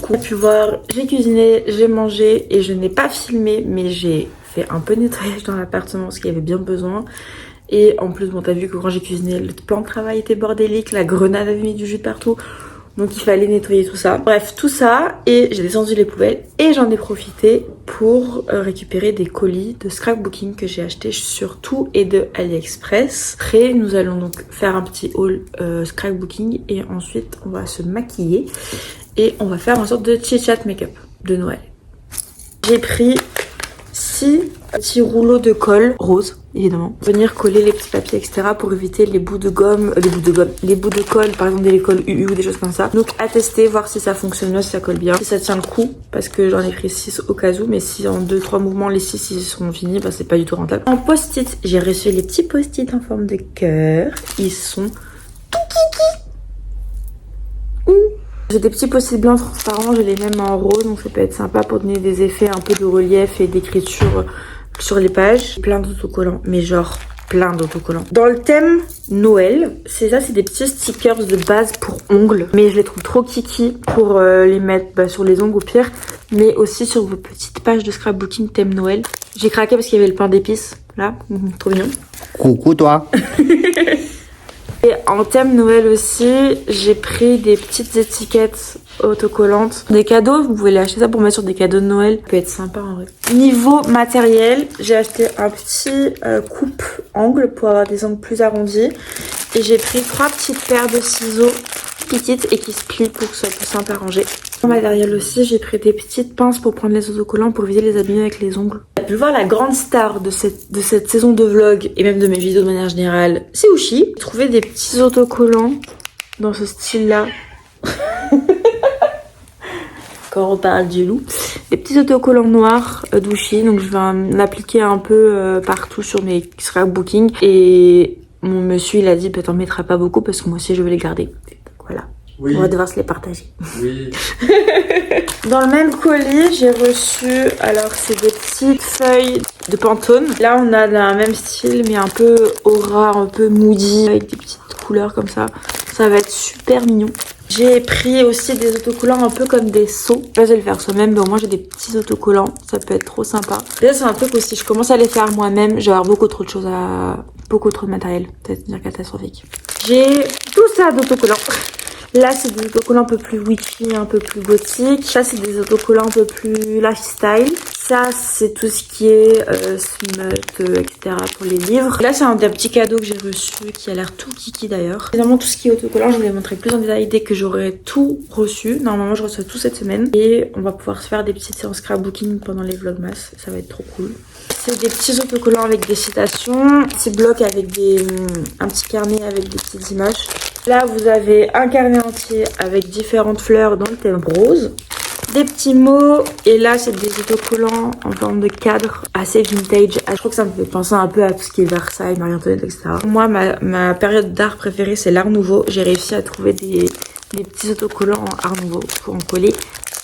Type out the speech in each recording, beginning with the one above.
coup, tu vois, j'ai cuisiné, j'ai mangé et je n'ai pas filmé, mais j'ai fait un peu de nettoyage dans l'appartement parce qu'il y avait bien besoin. Et en plus, bon, t'as vu que quand j'ai cuisiné, le plan de travail était bordélique, la grenade avait mis du jus partout. Donc il fallait nettoyer tout ça. Bref, tout ça, et j'ai descendu les poubelles et j'en ai profité pour récupérer des colis de scrapbooking que j'ai acheté sur Tout et de AliExpress. Après, nous allons donc faire un petit haul scrapbooking et ensuite on va se maquiller et on va faire une sorte de chit-chat make-up de Noël. J'ai pris 6 petits rouleaux de colle rose, évidemment. Venir coller les petits papiers, etc. pour éviter les bouts de gomme, les bouts de colle, par exemple des colles UU ou des choses comme ça. Donc à tester, voir si ça fonctionne bien, si ça colle bien, si ça tient le coup, parce que j'en ai pris 6 au cas où, mais si en 2-3 mouvements les 6 ils sont finis, bah c'est pas du tout rentable. En post-it, j'ai reçu les petits post-it en forme de cœur. Ils sont tout kiki. J'ai des petits post-it blancs transparents, je les mets en rose, donc ça peut être sympa pour donner des effets un peu de relief et d'écriture sur les pages. Plein d'autocollants, mais genre plein d'autocollants. Dans le thème Noël, c'est des petits stickers de base pour ongles, mais je les trouve trop kiki pour les mettre sur les ongles au pire, mais aussi sur vos petites pages de scrapbooking thème Noël. J'ai craqué parce qu'il y avait le pain d'épices, là, trop mignon. Coucou toi. Et en thème Noël aussi, j'ai pris des petites étiquettes autocollantes. Des cadeaux, vous pouvez les acheter ça pour mettre sur des cadeaux de Noël. Ça peut être sympa en vrai. Niveau matériel, j'ai acheté un petit coupe-angle pour avoir des angles plus arrondis. Et j'ai pris 3 petites paires de ciseaux petites et qui se plient pour que ce soit plus simple à ranger. En matériel aussi, j'ai pris des petites pinces pour prendre les autocollants pour éviter les abîmer avec les ongles. Vous pouvez voir la grande star de cette saison de vlog et même de mes vidéos de manière générale, c'est Ushi. J'ai trouvé des petits autocollants dans ce style-là. Quand on parle du loup. Des petits autocollants noirs d'Ushi, donc je vais en appliquer un peu partout sur mes scrapbooking. Et mon monsieur, il a dit, t'en mettras pas beaucoup parce que moi aussi je vais les garder. Voilà. Oui. On va devoir se les partager. Oui. Dans le même colis, j'ai reçu, alors c'est des petites feuilles de Pantone. Là, on a le même style, mais un peu aura, un peu moody, avec des petites couleurs comme ça. Ça va être super mignon. J'ai pris aussi des autocollants un peu comme des seaux. Je vais le faire soi-même, mais au moins j'ai des petits autocollants. Ça peut être trop sympa. Là, c'est un truc aussi, je commence à les faire moi-même. Je vais avoir beaucoup trop de choses beaucoup trop de matériel. Peut-être dire catastrophique. J'ai tout ça d'autocollants. Là, c'est des autocollants un peu plus witchy, un peu plus gothique. Ça, c'est des autocollants un peu plus lifestyle. Ça, c'est tout ce qui est smut, etc. pour les livres. Là, c'est un des petits cadeaux que j'ai reçu qui a l'air tout kiki d'ailleurs. Évidemment, tout ce qui est autocollant, je vous les montrerai plus en détail dès que j'aurai tout reçu. Normalement, je reçois tout cette semaine. Et on va pouvoir se faire des petites séances scrapbooking pendant les vlogmas. Ça va être trop cool. C'est des petits autocollants avec des citations. Un petit bloc avec un petit carnet avec des petites images. Là, vous avez un carnet entier avec différentes fleurs dans le thème rose. Des petits mots. Et là, c'est des autocollants en forme de cadre assez vintage. Je crois que ça me fait penser un peu à tout ce qui est Versailles, Marie-Antoinette, etc. Moi, ma période d'art préférée, c'est l'Art Nouveau. J'ai réussi à trouver des petits autocollants en Art Nouveau pour en coller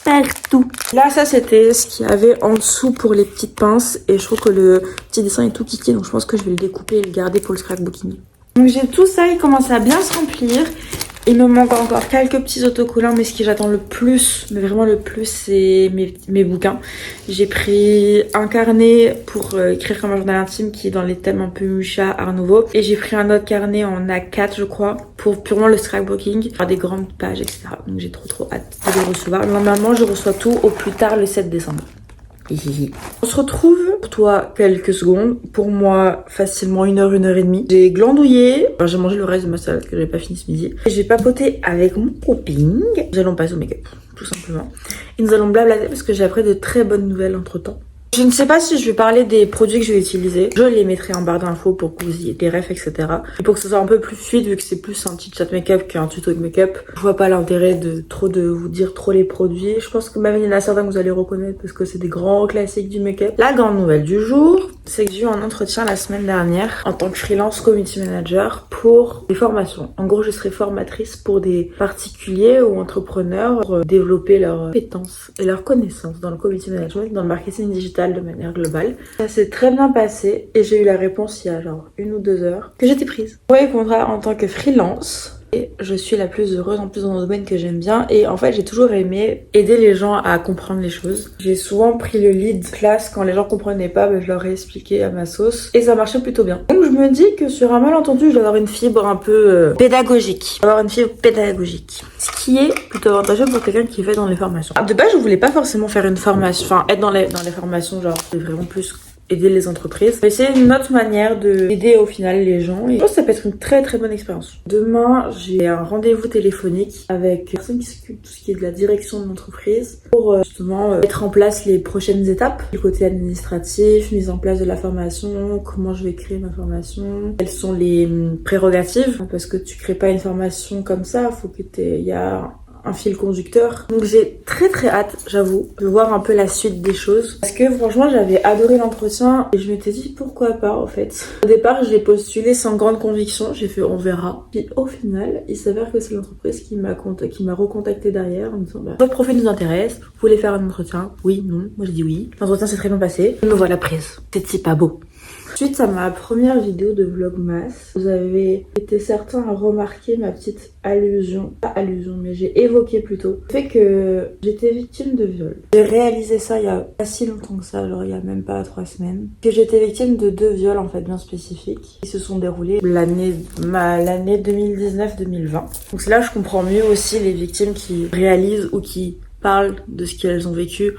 partout. Là, ça, c'était ce qu'il y avait en dessous pour les petites pinces. Et je trouve que le petit dessin est tout kiki. Donc, je pense que je vais le découper et le garder pour le scrapbooking. Donc j'ai tout ça, il commence à bien se remplir. Il me manque encore quelques petits autocollants, mais ce que j'attends le plus, mais vraiment le plus, c'est mes bouquins. J'ai pris un carnet pour écrire comme un journal intime qui est dans les thèmes un peu Mucha, Art Nouveau. Et j'ai pris un autre carnet en A4, je crois, pour purement le scrapbooking, faire des grandes pages, etc. Donc j'ai trop hâte de les recevoir. Normalement, je reçois tout au plus tard le 7 décembre. On se retrouve pour toi quelques secondes, pour moi facilement 1 heure, 1 heure et demie. J'ai glandouillé, enfin, j'ai mangé le reste de ma salade que j'avais pas fini ce midi. J'ai papoté avec mon coping. Nous allons passer au make-up, tout simplement. Et nous allons blablater parce que j'ai appris de très bonnes nouvelles entre temps. Je ne sais pas si je vais parler des produits que je vais utiliser. Je les mettrai en barre d'infos pour que vous ayez des refs, etc. Et pour que ce soit un peu plus fluide, vu que c'est plus un petit chat make-up qu'un tuto de make-up. Je vois pas l'intérêt de vous dire trop les produits. Je pense que même il y en a certains que vous allez reconnaître parce que c'est des grands classiques du make-up. La grande nouvelle du jour, c'est que j'ai eu un entretien la semaine dernière en tant que freelance community manager pour des formations. En gros, je serai formatrice pour des particuliers ou entrepreneurs pour développer leurs compétences et leurs connaissances dans le community management, dans le marketing digital de manière globale. Ça s'est très bien passé et j'ai eu la réponse il y a genre 1 ou 2 heures que j'étais prise. Premier contrat en tant que freelance Et je suis la plus heureuse en plus dans un domaine que j'aime bien. Et en fait, j'ai toujours aimé aider les gens à comprendre les choses. J'ai souvent pris le lead classe quand les gens comprenaient pas, je leur ai expliqué à ma sauce. Et ça marchait plutôt bien. Donc je me dis que sur un malentendu, je dois avoir une fibre un peu pédagogique. Avoir une fibre pédagogique. Ce qui est plutôt avantageux pour quelqu'un qui fait dans les formations. De base, je voulais pas forcément faire une formation, enfin être dans les formations, genre c'est vraiment plus aider les entreprises. Mais c'est une autre manière d'aider au final les gens et je pense que ça peut être une très très bonne expérience. Demain, j'ai un rendez-vous téléphonique avec une personne qui s'occupe de tout ce qui est de la direction de l'entreprise pour justement mettre en place les prochaines étapes du côté administratif, mise en place de la formation, comment je vais créer ma formation, quelles sont les prérogatives parce que tu crées pas une formation comme ça, faut que il y a un fil conducteur. Donc j'ai très très hâte, j'avoue, de voir un peu la suite des choses. Parce que franchement, j'avais adoré l'entretien et je m'étais dit pourquoi pas en fait. Au départ, j'ai postulé sans grande conviction, j'ai fait on verra. Puis au final, il s'avère que c'est l'entreprise qui m'a recontacté derrière en me disant votre profil nous intéresse, vous voulez faire un entretien? Oui, non. Moi j'ai dit oui. L'entretien s'est très bien passé. Me voilà prise. C'est pas beau. Suite à ma première vidéo de Vlogmas, vous avez été certains à remarquer ma petite mais j'ai évoqué plutôt le fait que j'étais victime de viol. J'ai réalisé ça il y a pas si longtemps que ça, genre il y a même pas 3 semaines, que j'étais victime de 2 viols en fait bien spécifiques qui se sont déroulés l'année 2019-2020. Donc c'est là que je comprends mieux aussi les victimes qui réalisent ou qui parlent de ce qu'elles ont vécu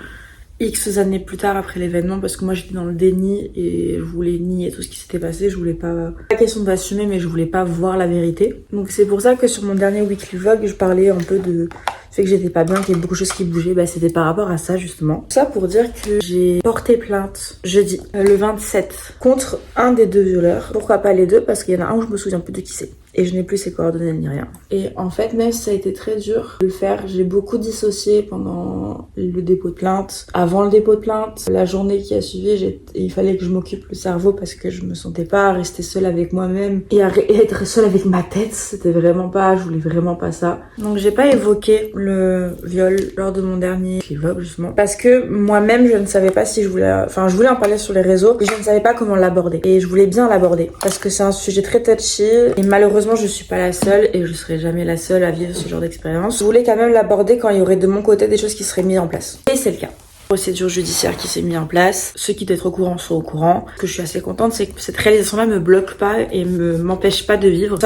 X années plus tard après l'événement parce que moi j'étais dans le déni et je voulais nier tout ce qui s'était passé, je voulais pas question d'assumer mais je voulais pas voir la vérité. Donc c'est pour ça que sur mon dernier weekly vlog je parlais un peu de fait que j'étais pas bien, qu'il y avait beaucoup de choses qui bougeaient, c'était par rapport à ça justement. Ça pour dire que j'ai porté plainte jeudi, le 27, contre un des 2 violeurs. Pourquoi pas les 2? Parce qu'il y en a un où je me souviens plus de qui c'est. Et je n'ai plus ses coordonnées ni rien. Et en fait, même si ça a été très dur de le faire, j'ai beaucoup dissocié pendant le dépôt de plainte. Avant le dépôt de plainte, la journée qui a suivi, il fallait que je m'occupe le cerveau parce que je me sentais pas à rester seule avec moi-même et à être seule avec ma tête. C'était vraiment pas, je voulais vraiment pas ça. Donc j'ai pas évoqué le viol lors de mon dernier vlog justement. Parce que moi-même, je ne savais pas si je voulais en parler sur les réseaux, mais je ne savais pas comment l'aborder. Et je voulais bien l'aborder parce que c'est un sujet très touchy et malheureusement, je suis pas la seule et je serai jamais la seule à vivre ce genre d'expérience. Je voulais quand même l'aborder quand il y aurait de mon côté des choses qui seraient mises en place. Et c'est le cas. Procédure judiciaire qui s'est mise en place. Ceux qui doivent être au courant sont au courant. Ce que je suis assez contente, c'est que cette réalisation-là me bloque pas et m'empêche pas de vivre.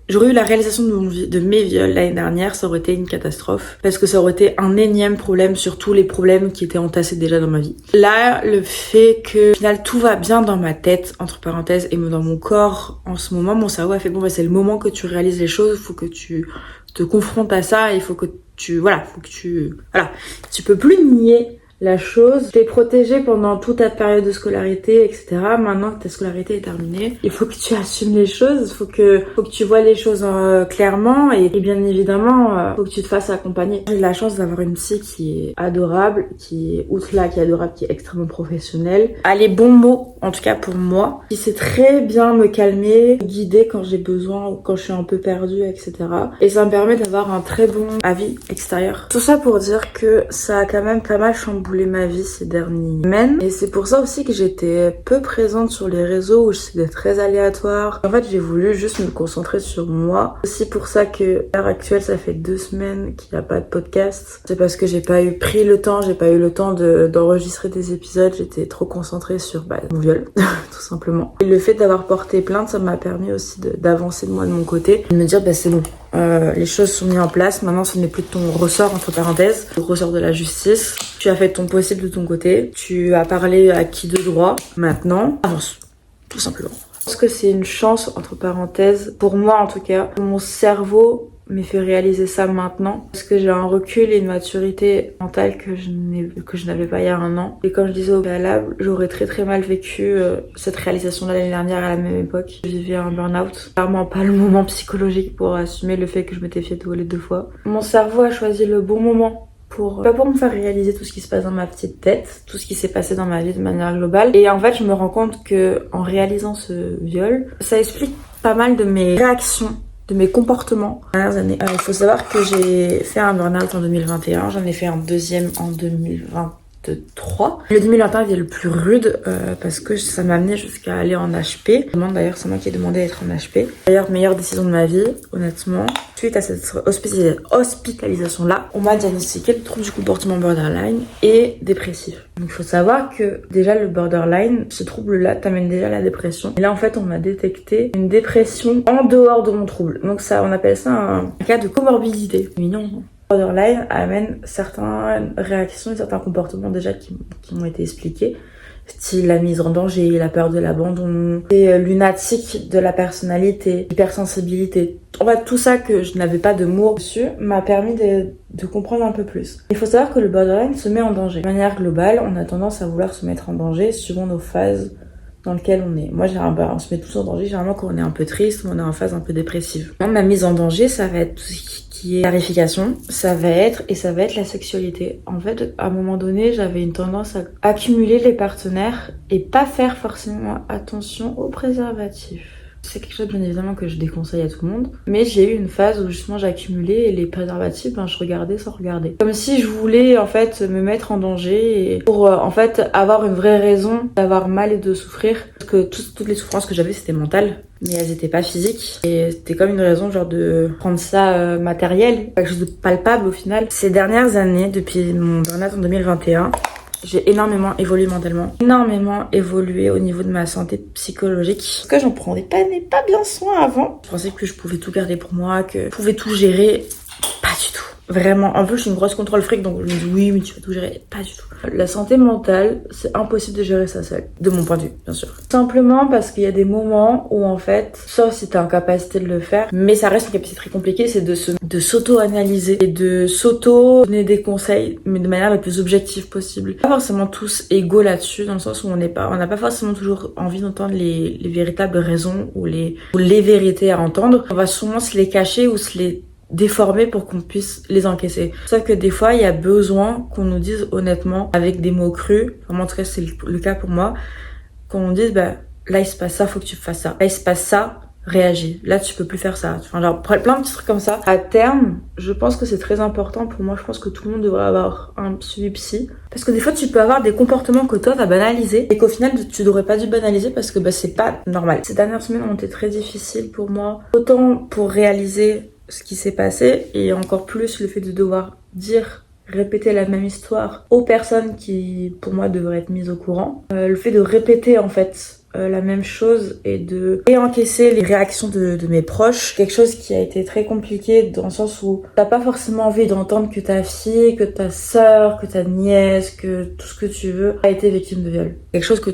J'aurais eu la réalisation de mes viols l'année dernière, ça aurait été une catastrophe. Parce que ça aurait été un énième problème sur tous les problèmes qui étaient entassés déjà dans ma vie. Là, le fait que, au final, tout va bien dans ma tête, entre parenthèses, et dans mon corps, en ce moment, mon cerveau a fait, c'est le moment que tu réalises les choses, faut que tu te confrontes à ça, il faut que tu peux plus nier la chose. T'es protégée pendant toute ta période de scolarité, etc. Maintenant que ta scolarité est terminée, il faut que tu assumes les choses, faut que tu vois les choses clairement et bien évidemment, faut que tu te fasses accompagner. J'ai la chance d'avoir une psy qui est adorable, qui est adorable, qui est extrêmement professionnelle. Elle a les bons mots, en tout cas pour moi, qui sait très bien me calmer, me guider quand j'ai besoin ou quand je suis un peu perdue, etc. Et ça me permet d'avoir un très bon avis extérieur. Tout ça pour dire que ça a quand même pas mal chamboulé ma vie ces dernières semaines et c'est pour ça aussi que j'étais peu présente sur les réseaux où j'étais très aléatoire. En fait, j'ai voulu juste me concentrer sur moi. C'est aussi pour ça que à l'heure actuelle, ça fait 2 semaines qu'il n'y a pas de podcast. C'est parce que j'ai pas eu le temps d'enregistrer des épisodes. J'étais trop concentrée sur mon viol, tout simplement. Et le fait d'avoir porté plainte, ça m'a permis aussi d'avancer de moi de mon côté, de me dire c'est bon. Les choses sont mises en place, maintenant ce n'est plus de ton ressort entre parenthèses, le ressort de la justice. Tu as fait ton possible de ton côté, tu as parlé à qui de droit, maintenant avance, tout simplement. Je pense que c'est une chance entre parenthèses, pour moi en tout cas, mon cerveau m'ait fait réaliser ça maintenant parce que j'ai un recul et une maturité mentale que je n'avais pas il y a 1 an. Et comme je disais au préalable, j'aurais très très mal vécu cette réalisation l'année dernière à la même époque. Je vivais un burn-out. Clairement pas le moment psychologique pour assumer le fait que je m'étais fait voler 2 fois. Mon cerveau a choisi le bon moment pas pour me faire réaliser tout ce qui se passe dans ma petite tête, tout ce qui s'est passé dans ma vie de manière globale. Et en fait, je me rends compte que en réalisant ce viol, ça explique pas mal de mes réactions, de mes comportements ces dernières années. Il faut savoir que j'ai fait un burn-out en 2021, j'en ai fait un deuxième en 2022. 3. Le 2021 était le plus rude parce que ça m'a amené jusqu'à aller en HP. D'ailleurs, c'est moi qui ai demandé d'être en HP. D'ailleurs, meilleure décision de ma vie, honnêtement. Suite à cette hospitalisation-là, on m'a diagnostiqué le trouble du comportement borderline et dépressif. Donc il faut savoir que déjà le borderline, ce trouble-là t'amène déjà à la dépression. Et là en fait on m'a détecté une dépression en dehors de mon trouble. Donc ça, on appelle ça un cas de comorbidité. Mignon. Borderline amène certaines réactions et certains comportements déjà qui m'ont été expliqués. Style la mise en danger, la peur de l'abandon, et lunatique de la personnalité, l'hypersensibilité. En fait, tout ça que je n'avais pas de mots dessus m'a permis de comprendre un peu plus. Il faut savoir que le borderline se met en danger. De manière globale, on a tendance à vouloir se mettre en danger suivant nos phases dans lesquelles on est. Moi, on se met tous en danger généralement quand on est un peu triste ou on est en phase un peu dépressive. Ma mise en danger, ça va être tout ce qui est clarification, ça va être la sexualité. En fait, à un moment donné, j'avais une tendance à accumuler les partenaires et pas faire forcément attention aux préservatifs. C'est quelque chose bien évidemment que je déconseille à tout le monde, mais j'ai eu une phase où justement j'accumulais et les préservatifs, je regardais sans regarder. Comme si je voulais en fait me mettre en danger et pour en fait avoir une vraie raison d'avoir mal et de souffrir. Parce que toutes les souffrances que j'avais c'était mentales, mais elles étaient pas physiques. Et c'était comme une raison genre de prendre ça matériel, quelque chose de palpable au final. Ces dernières années, depuis mon burn-out en 2021, j'ai énormément évolué mentalement, énormément évolué au niveau de ma santé psychologique. Parce que j'en prenais pas bien soin avant. Je pensais que je pouvais tout garder pour moi, que je pouvais tout gérer. Pas du tout. Vraiment. En plus, je suis une grosse contrôle fric, donc je me dis oui, mais tu vas tout gérer. Pas du tout. La santé mentale, c'est impossible de gérer ça seule. De mon point de vue, bien sûr. Simplement parce qu'il y a des moments où en fait, sauf si t'as en capacité de le faire, mais ça reste une capacité très compliquée, c'est de s'auto-analyser et de s'auto-donner des conseils, mais de manière la plus objective possible. Pas forcément tous égaux là-dessus, dans le sens où on n'a pas forcément toujours envie d'entendre les véritables raisons ou les vérités à entendre. On va souvent se les cacher ou se les déformés pour qu'on puisse les encaisser. Sauf que des fois, il y a besoin qu'on nous dise honnêtement, avec des mots crus, vraiment en tout cas c'est le cas pour moi, qu'on nous dise là il se passe ça, faut que tu fasses ça. Là il se passe ça, réagis. Là tu peux plus faire ça. Enfin genre plein de petits trucs comme ça. À terme, je pense que c'est très important pour moi. Je pense que tout le monde devrait avoir un suivi psy. Parce que des fois tu peux avoir des comportements que toi t'as banalisés et qu'au final tu devrais pas dû banaliser parce que c'est pas normal. Ces dernières semaines ont été très difficiles pour moi. Autant pour réaliser ce qui s'est passé et encore plus le fait de devoir répéter la même histoire aux personnes qui pour moi devraient être mises au courant, le fait de répéter en fait la même chose et de réencaisser les réactions de mes proches, quelque chose qui a été très compliqué dans le sens où t'as pas forcément envie d'entendre que ta fille, que ta sœur, que ta nièce, que tout ce que tu veux a été victime de viol. Quelque chose que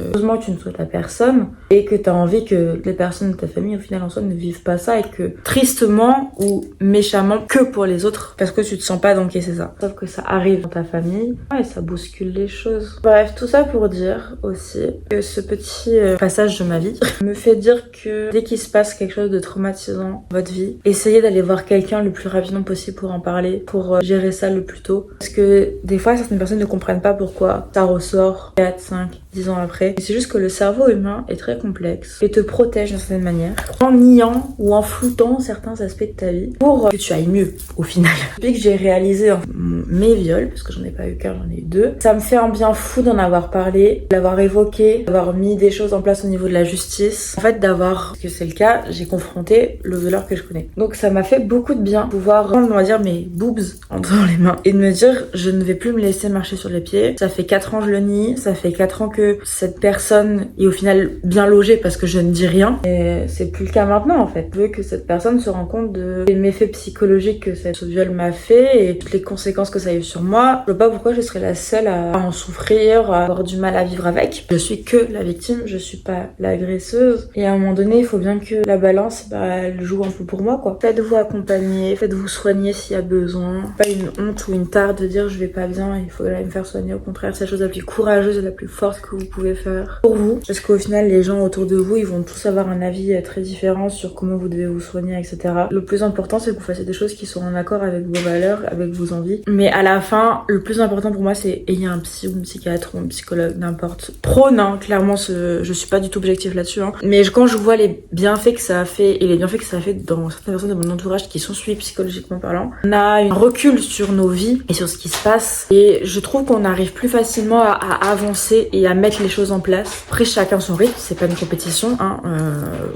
heureusement que tu ne souhaites à personne et que t'as envie que les personnes de ta famille au final en soi ne vivent pas ça et que tristement ou méchamment que pour les autres parce que tu te sens pas d'encaisser ça. Sauf que ça arrive dans ta famille et ça bouscule les choses. Bref, tout ça pour dire aussi que ce petit passage de ma vie me fait dire que dès qu'il se passe quelque chose de traumatisant dans votre vie, essayez d'aller voir quelqu'un le plus rapidement possible pour en parler, pour gérer ça le plus tôt. Parce que des fois, certaines personnes ne comprennent pas pourquoi ça ressort 4, 5, 10 ans après. C'est juste que le cerveau humain est très complexe et te protège d'une certaine manière en niant ou en floutant certains aspects de ta vie pour que tu ailles mieux au final. Depuis que j'ai réalisé mes viols, parce que j'en ai pas eu qu'un, j'en ai eu 2, ça me fait un bien fou d'en avoir parlé, d'avoir évoqué, d'avoir mis des choses en place au niveau de la justice. En fait, parce que c'est le cas, j'ai confronté le violeur que je connais. Donc ça m'a fait beaucoup de bien pouvoir prendre, on va dire, mes boobs entre les mains et de me dire, je ne vais plus me laisser marcher sur les pieds. Ça fait 4 ans je le nie, ça fait 4 ans que cette personne est au final bien logée parce que je ne dis rien. Et c'est plus le cas maintenant en fait. Je veux que cette personne se rende compte des méfaits psychologiques que ce viol m'a fait et toutes les conséquences que ça a eu sur moi. Je vois pas pourquoi je serais la seule à en souffrir, à avoir du mal à vivre avec. Je suis que la victime, je suis pas l'agresseuse. Et à un moment donné, il faut bien que la balance, elle joue un peu pour moi, quoi. Faites-vous accompagner, faites-vous soigner s'il y a besoin. Pas une honte ou une tare de dire je vais pas bien, il faut aller me faire soigner. Au contraire, c'est la chose la plus courageuse et la plus forte que vous pouvez faire pour vous. Parce qu'au final, les gens autour de vous, ils vont tous avoir un avis très différent sur comment vous devez vous soigner, etc. Le plus important, c'est que vous fassiez des choses qui sont en accord avec vos valeurs, avec vos envies. Mais à la fin, le plus important pour moi, c'est ayez un psy ou une psychiatre ou un psychologue, n'importe. Prône, hein, clairement, je suis pas du tout objectif là-dessus. Hein. Mais quand je vois les bienfaits que ça a fait et les bienfaits que ça a fait dans certaines personnes de mon entourage qui sont suivies psychologiquement parlant, on a un recul sur nos vies et sur ce qui se passe. Et je trouve qu'on arrive plus facilement à avancer et à mettre les choses en place. Après, chacun son rythme, c'est pas une compétition. Hein.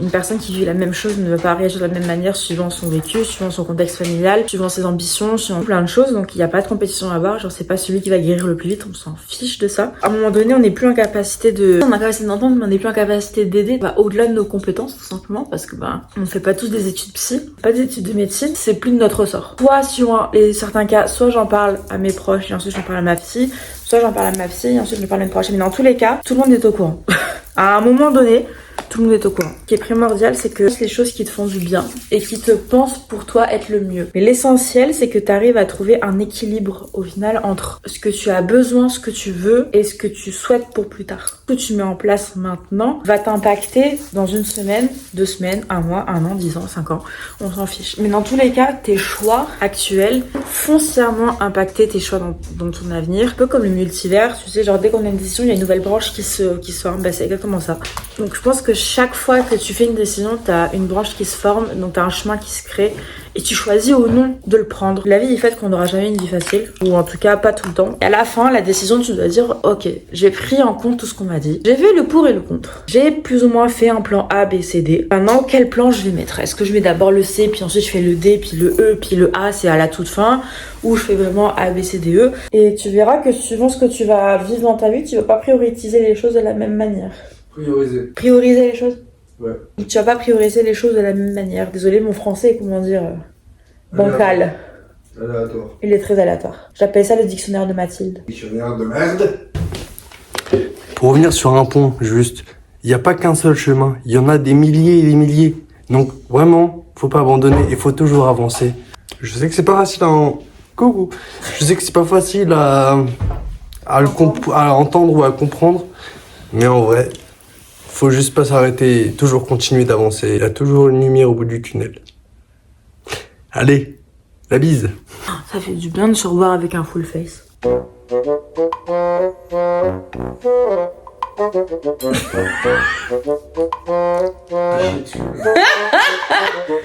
Une personne qui vit la même chose ne va pas réagir de la même manière suivant son vécu, suivant son contexte familial, suivant ses ambitions, suivant plein de choses. Donc il n'y a pas de compétition à avoir. Genre c'est pas celui qui va guérir le plus vite, on s'en fiche de ça. À un moment donné, on n'est plus en capacité d'entendre, mais on n'est plus en capacité d'aider au-delà de nos compétences tout simplement parce que on fait pas tous des études psy, pas des études de médecine, c'est plus de notre ressort. Soit sur certains cas, soit j'en parle à mes proches et ensuite j'en parle à ma psy, soit j'en parle à ma psy et ensuite je parle à mes proches. Mais dans tous les cas, tout le monde est au courant. À un moment donné, tout le monde est au courant. Ce qui est primordial, c'est que c'est les choses qui te font du bien et qui te pensent pour toi être le mieux. Mais l'essentiel, c'est que tu arrives à trouver un équilibre au final entre ce que tu as besoin, ce que tu veux et ce que tu souhaites pour plus tard. Ce que tu mets en place maintenant va t'impacter dans une semaine, 2 semaines, 1 mois, 1 an, 10 ans, 5 ans. On s'en fiche. Mais dans tous les cas, tes choix actuels foncièrement impacter tes choix dans ton avenir. Un peu comme le multivers, tu sais, genre dès qu'on a une décision, il y a une nouvelle branche qui se forme. C'est exactement ça. Donc je pense que chaque fois que tu fais une décision, t'as une branche qui se forme, donc t'as un chemin qui se crée et tu choisis ou non de le prendre. La vie est faite qu'on n'aura jamais une vie facile, ou en tout cas pas tout le temps. Et à la fin, la décision, tu dois dire ok, j'ai pris en compte tout ce qu'on m'a dit, j'ai fait le pour et le contre. J'ai plus ou moins fait un plan A, B, C, D. Maintenant, quel plan je vais mettre? Est-ce que je mets d'abord le C, puis ensuite je fais le D, puis le E, puis le A, c'est à la toute fin, ou je fais vraiment A, B, C, D, E. Et tu verras que suivant ce que tu vas vivre dans ta vie, tu vas pas prioriser les choses de la même manière. Prioriser les choses? Ouais. Tu vas pas prioriser les choses de la même manière. Désolé, mon français est, comment dire, bancal. Aléatoire. Il est très aléatoire. J'appelle ça le dictionnaire de Mathilde. Dictionnaire de merde. Pour revenir sur un pont, juste, il n'y a pas qu'un seul chemin. Il y en a des milliers et des milliers. Donc, vraiment, faut pas abandonner et faut toujours avancer. Je sais que c'est pas facile Coucou. Je sais que c'est pas facile à entendre ou à comprendre. Mais en vrai, faut juste pas s'arrêter et toujours continuer d'avancer. Il y a toujours une lumière au bout du tunnel. Allez, la bise. Ça fait du bien de se revoir avec un full face.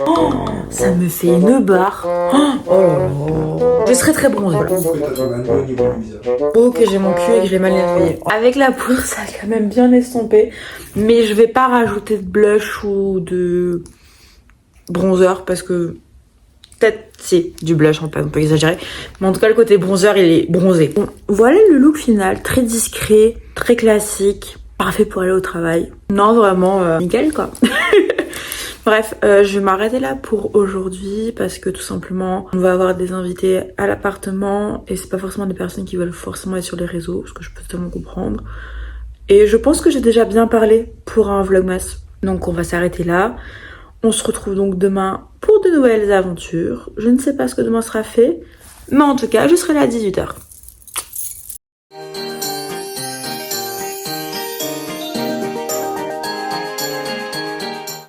Oh, ça me fait une barre. Oh là là. Je serais très bronzée. Oh que j'ai mon cul et que je l'ai mal nettoyé. Avec la poudre, ça a quand même bien estompé. Mais je vais pas rajouter de blush ou de bronzer parce que peut-être si du blush, on peut exagérer. Mais en tout cas, le côté bronzer, il est bronzé. Bon, voilà le look final, très discret, très classique, parfait pour aller au travail. Non, vraiment, nickel quoi. Bref, je vais m'arrêter là pour aujourd'hui parce que tout simplement, on va avoir des invités à l'appartement et c'est pas forcément des personnes qui veulent forcément être sur les réseaux, ce que je peux totalement comprendre. Et je pense que j'ai déjà bien parlé pour un vlogmas. Donc on va s'arrêter là. On se retrouve donc demain pour de nouvelles aventures. Je ne sais pas ce que demain sera fait, mais en tout cas, je serai là à 18h.